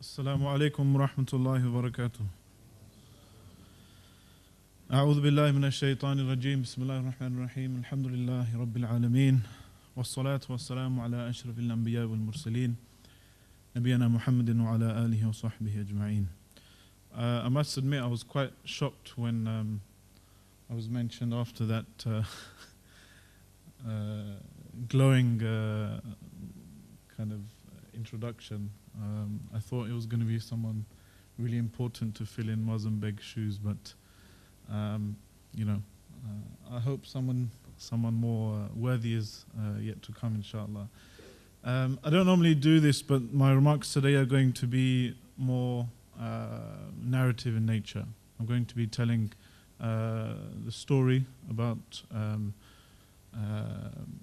السلام عليكم ورحمة الله وبركاته. أعوذ بالله من الشيطان الرجيم. بسم الله الرحمن الرحيم. الحمد لله رب العالمين والصلاة والسلام على أشرف الأنبياء والمرسلين نبينا محمد وعلى آله وصحبه أجمعين. I must admit I was quite shocked when I was mentioned after that glowing kind of introduction. I thought it was going to be someone really important to fill in Mozambique shoes, but I hope someone more worthy is yet to come, inshallah. I don't normally do this, but my remarks today are going to be more narrative in nature. I'm going to be telling the story about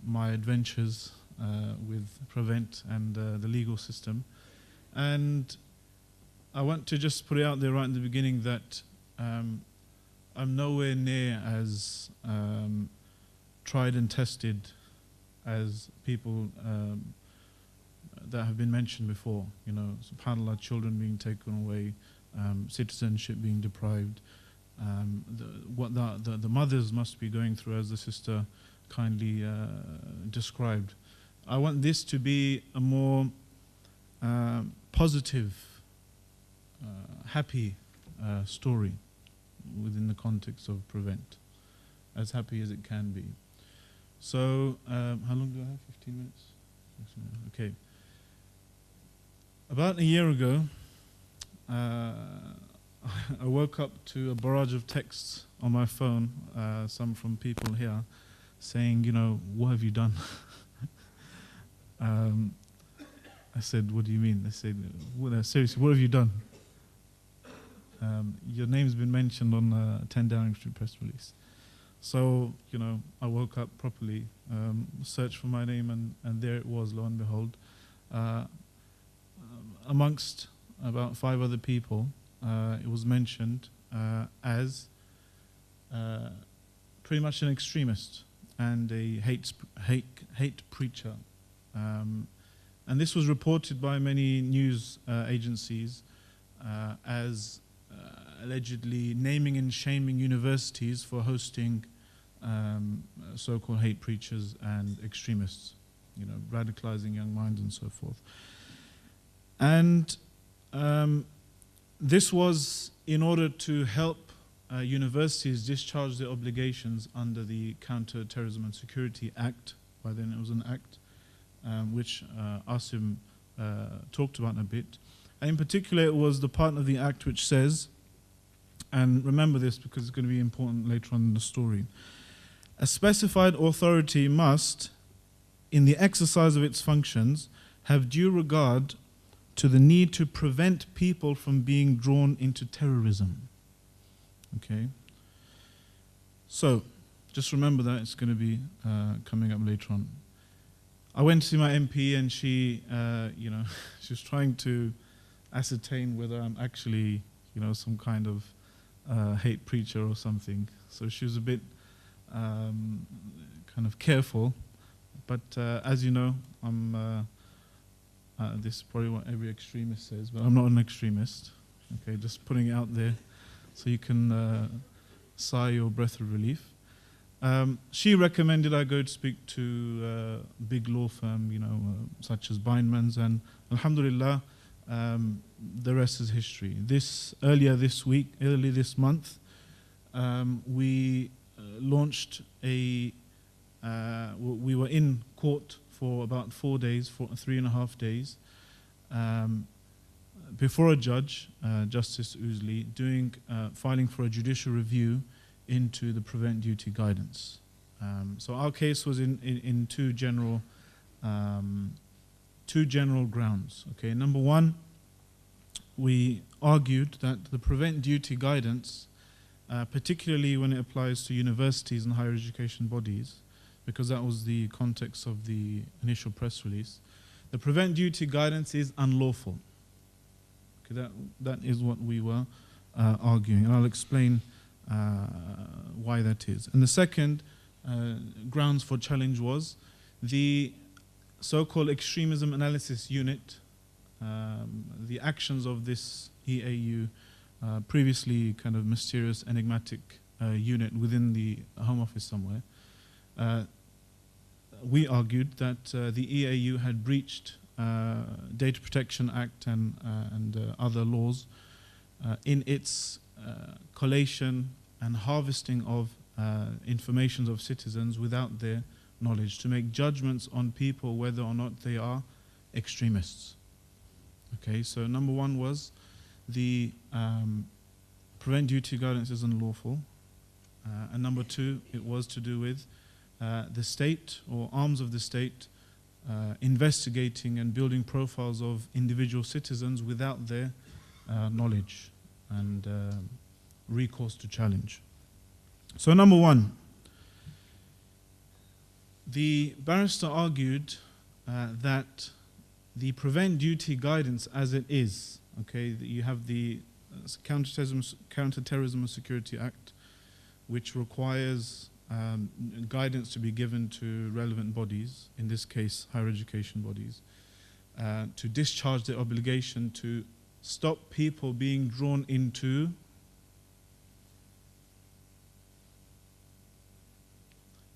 my adventures with Prevent and the legal system. And I want to just put it out there right in the beginning that I'm nowhere near as tried and tested as people that have been mentioned before. You know, subhanAllah, children being taken away, citizenship being deprived, what the mothers must be going through, as the sister kindly described. I want this to be a more positive, happy story within the context of Prevent, as happy as it can be. So, how long do I have? 15 minutes? Okay. About a year ago, I woke up to a barrage of texts on my phone, some from people here, saying, you know, what have you done? I said, what do you mean? They said, seriously, what have you done? Your name's been mentioned on 10 Downing Street press release. So, you know, I woke up properly, searched for my name, and there it was, lo and behold. Amongst about 5 other people, it was mentioned as pretty much an extremist and a hate preacher. And this was reported by many news agencies as allegedly naming and shaming universities for hosting so-called hate preachers and extremists, you know, radicalizing young minds and so forth. And this was in order to help universities discharge their obligations under the Counter-Terrorism and Security Act. By then it was an act which Asim talked about a bit. And in particular, it was the part of the act which says, and remember this because it's going to be important later on in the story, a specified authority must, in the exercise of its functions, have due regard to the need to prevent people from being drawn into terrorism. Okay? So, just remember that, it's going to be coming up later on. I went to see my MP and she, she was trying to ascertain whether I'm actually, some kind of hate preacher or something. So she was a bit kind of careful. But as you know, I'm, this is probably what every extremist says, but I'm not an extremist. Okay, just putting it out there so you can sigh your breath of relief. She recommended I go to speak to a big law firm, such as Bindmans, and alhamdulillah, the rest is history. Early this month, we launched we were in court for about 4 days, 3.5 days, before a judge, Justice Ousley, filing for a judicial review into the Prevent Duty guidance. So our case was in two general grounds. Okay, number one, we argued that the Prevent Duty guidance, particularly when it applies to universities and higher education bodies, because that was the context of the initial press release, the Prevent Duty guidance is unlawful. Okay, that is what we were arguing, and I'll explain why that is. And the second grounds for challenge was the so-called extremism analysis unit the actions of this EAU, previously kind of mysterious, enigmatic unit within the Home Office somewhere, we argued that the EAU had breached Data Protection Act and other laws in its collation and harvesting of information of citizens without their knowledge, to make judgments on people whether or not they are extremists. Okay, so number one was the prevent duty guidance is unlawful, and number two, it was to do with the state or arms of the state investigating and building profiles of individual citizens without their knowledge and recourse to challenge. So number one, the barrister argued that the prevent duty guidance as it is, okay, you have the Counterterrorism and Security Act, which requires guidance to be given to relevant bodies, in this case higher education bodies, to discharge their obligation to stop people being drawn into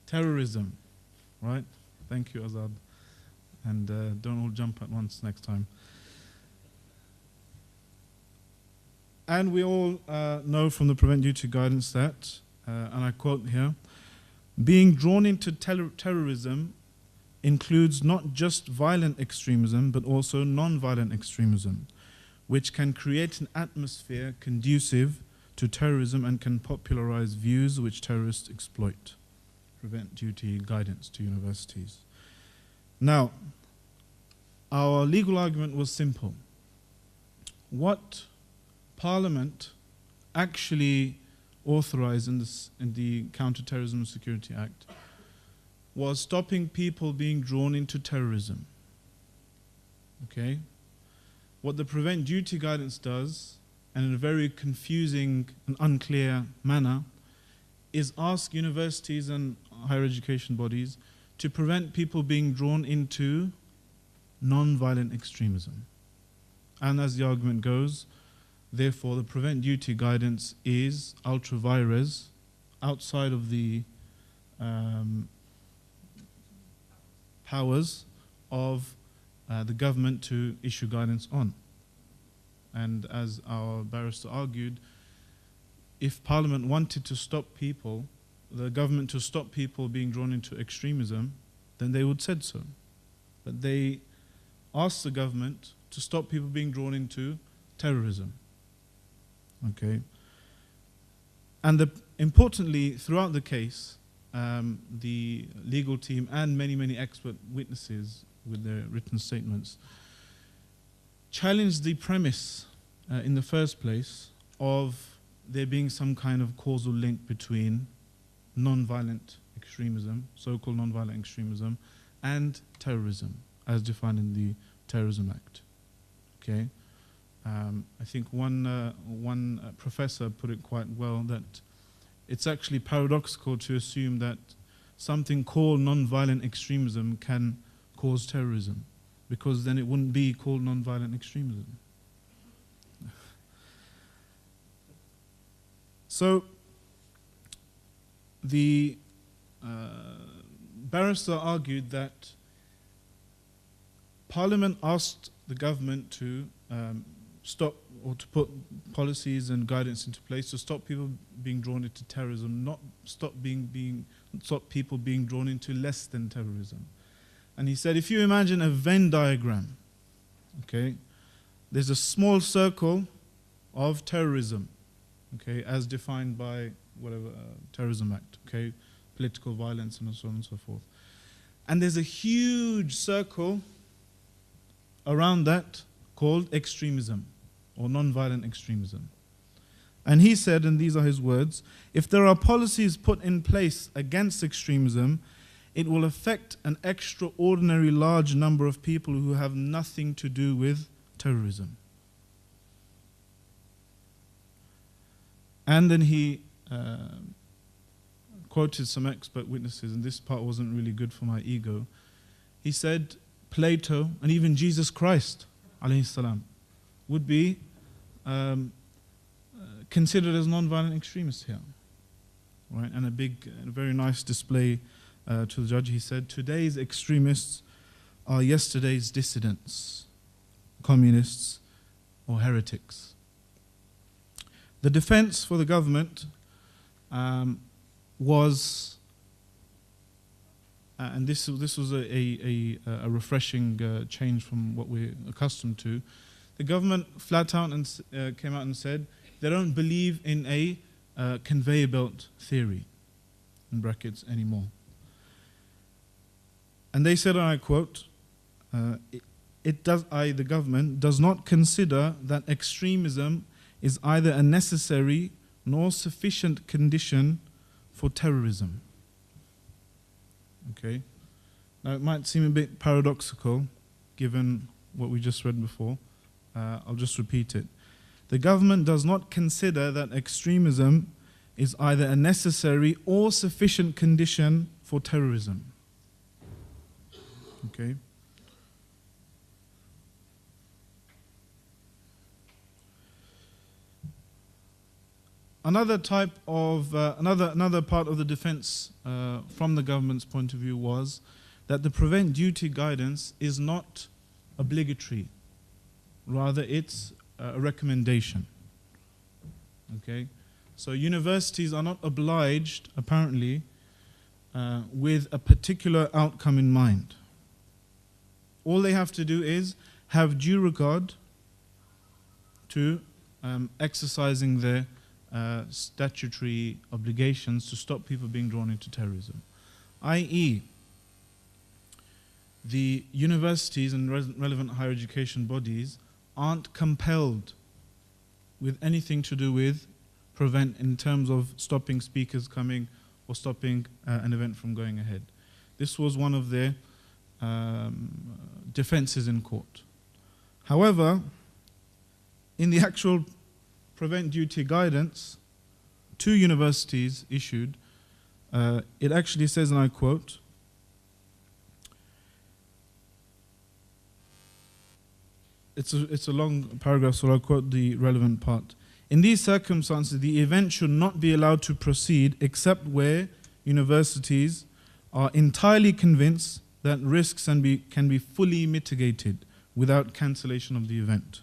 terrorism, right? Thank you, Azad. And don't all jump at once next time. And we all know from the prevent duty guidance that, and I quote here, being drawn into terrorism includes not just violent extremism, but also non-violent extremism, which can create an atmosphere conducive to terrorism and can popularize views which terrorists exploit. Prevent duty guidance to universities. Now, our legal argument was simple. What Parliament actually authorized in the Counterterrorism and Security Act was stopping people being drawn into terrorism. Okay? What the prevent duty guidance does, and in a very confusing and unclear manner, is ask universities and higher education bodies to prevent people being drawn into non-violent extremism. And as the argument goes, therefore the prevent duty guidance is ultra vires, outside of the powers of the government to issue guidance on. And as our barrister argued, if Parliament wanted to stop people, the government to stop people being drawn into extremism, then they would said so. But they asked the government to stop people being drawn into terrorism. Okay. And importantly, throughout the case, the legal team and many expert witnesses with their written statements challenged the premise in the first place of there being some kind of causal link between non-violent extremism, so-called non-violent extremism, and terrorism, as defined in the Terrorism Act. Okay, I think one professor put it quite well that it's actually paradoxical to assume that something called non-violent extremism can cause terrorism, because then it wouldn't be called non-violent extremism. So the barrister argued that Parliament asked the government to stop or to put policies and guidance into place to stop people being drawn into terrorism, not stop people being drawn into less than terrorism. And he said, if you imagine a Venn diagram, okay, there's a small circle of terrorism, okay, as defined by whatever Terrorism Act, okay, political violence and so on and so forth. And there's a huge circle around that called extremism or non-violent extremism. And he said, and these are his words, if there are policies put in place against extremism, it will affect an extraordinary large number of people who have nothing to do with terrorism. And then he quoted some expert witnesses, and this part wasn't really good for my ego. He said Plato and even Jesus Christ alayhi salam, would be considered as non-violent extremists here. Right? And a very nice display to the judge. He said, today's extremists are yesterday's dissidents, communists or heretics. The defense for the government was, and this was a refreshing change from what we're accustomed to. The government flat out came out and said they don't believe in a conveyor belt theory, in brackets, anymore. And they said, and I quote, the government does not consider that extremism is either a necessary nor sufficient condition for terrorism. Okay? Now it might seem a bit paradoxical given what we just read before. I'll just repeat it. The government does not consider that extremism is either a necessary or sufficient condition for terrorism. Okay? Another type of another part of the defense from the government's point of view was that the prevent duty guidance is not obligatory, rather it's a recommendation. Okay, so universities are not obliged, apparently, with a particular outcome in mind. All they have to do is have due regard to exercising their statutory obligations to stop people being drawn into terrorism, i.e., the universities and relevant higher education bodies aren't compelled with anything to do with prevent in terms of stopping speakers coming or stopping an event from going ahead. This was one of their defenses in court. However, in the actual prevent duty guidance, 2 universities issued, it actually says, and I quote, it's a long paragraph, so I'll quote the relevant part. In these circumstances, the event should not be allowed to proceed except where universities are entirely convinced that risks can be fully mitigated without cancellation of the event.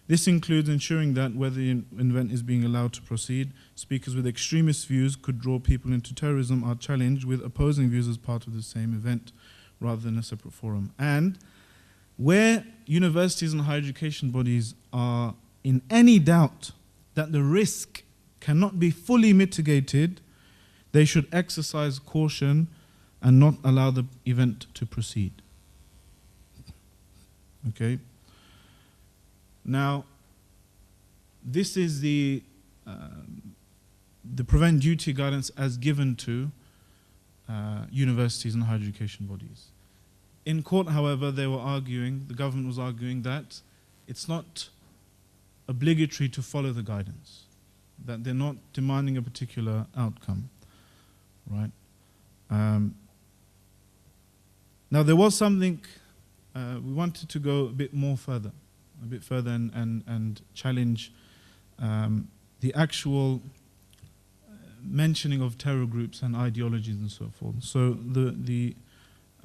This includes ensuring that whether the event is being allowed to proceed, speakers with extremist views could draw people into terrorism are challenged with opposing views as part of the same event rather than a separate forum. And where universities and higher education bodies are in any doubt that the risk cannot be fully mitigated, they should exercise caution and not allow the event to proceed. Okay? Now, this is the prevent duty guidance as given to universities and higher education bodies. In court, however, the government was arguing that it's not obligatory to follow the guidance, that they're not demanding a particular outcome, right? Now, there was something, we wanted to go a bit further and challenge the actual mentioning of terror groups and ideologies and so forth. So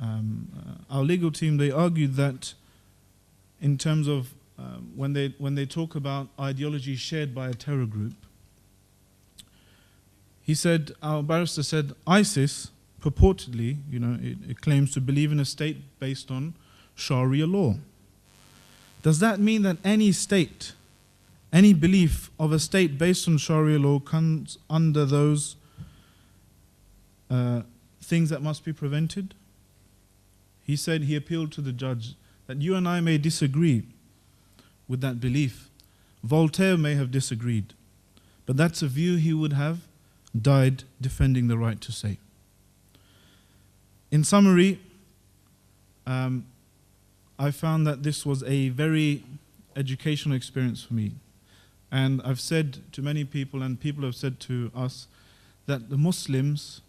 our legal team, they argued that in terms of when they talk about ideology shared by a terror group, our barrister said, ISIS purportedly, it claims to believe in a state based on Sharia law. Does that mean that any state, any belief of a state based on Sharia law comes under those things that must be prevented? He said, he appealed to the judge that you and I may disagree with that belief. Voltaire may have disagreed, but that's a view he would have died defending the right to say. In summary, I found that this was a very educational experience for me. And I've said to many people, and people have said to us, that the Muslims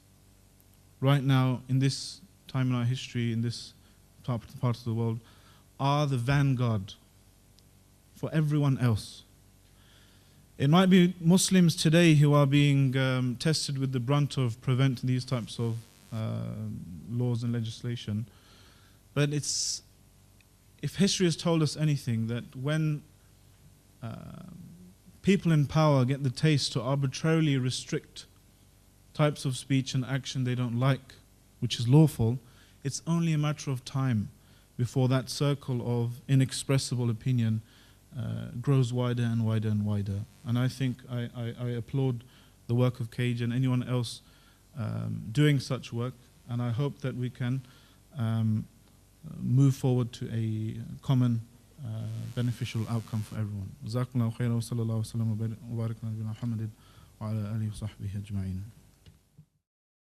right now in this time in our history, in this part of the world, are the vanguard for everyone else. It might be Muslims today who are being tested with the brunt of preventing these types of laws and legislation. But if history has told us anything, that when people in power get the taste to arbitrarily restrict types of speech and action they don't like, which is lawful, it's only a matter of time before that circle of inexpressible opinion grows wider and wider and wider. And I think I applaud the work of Cage and anyone else doing such work, and I hope that we can move forward to a common beneficial outcome for everyone. Jazakumullahu khairan wa sallallahu wa sallam wa barak ala nabiyyina Muhammadin wa ala alihi wa sahbihi ajma'in.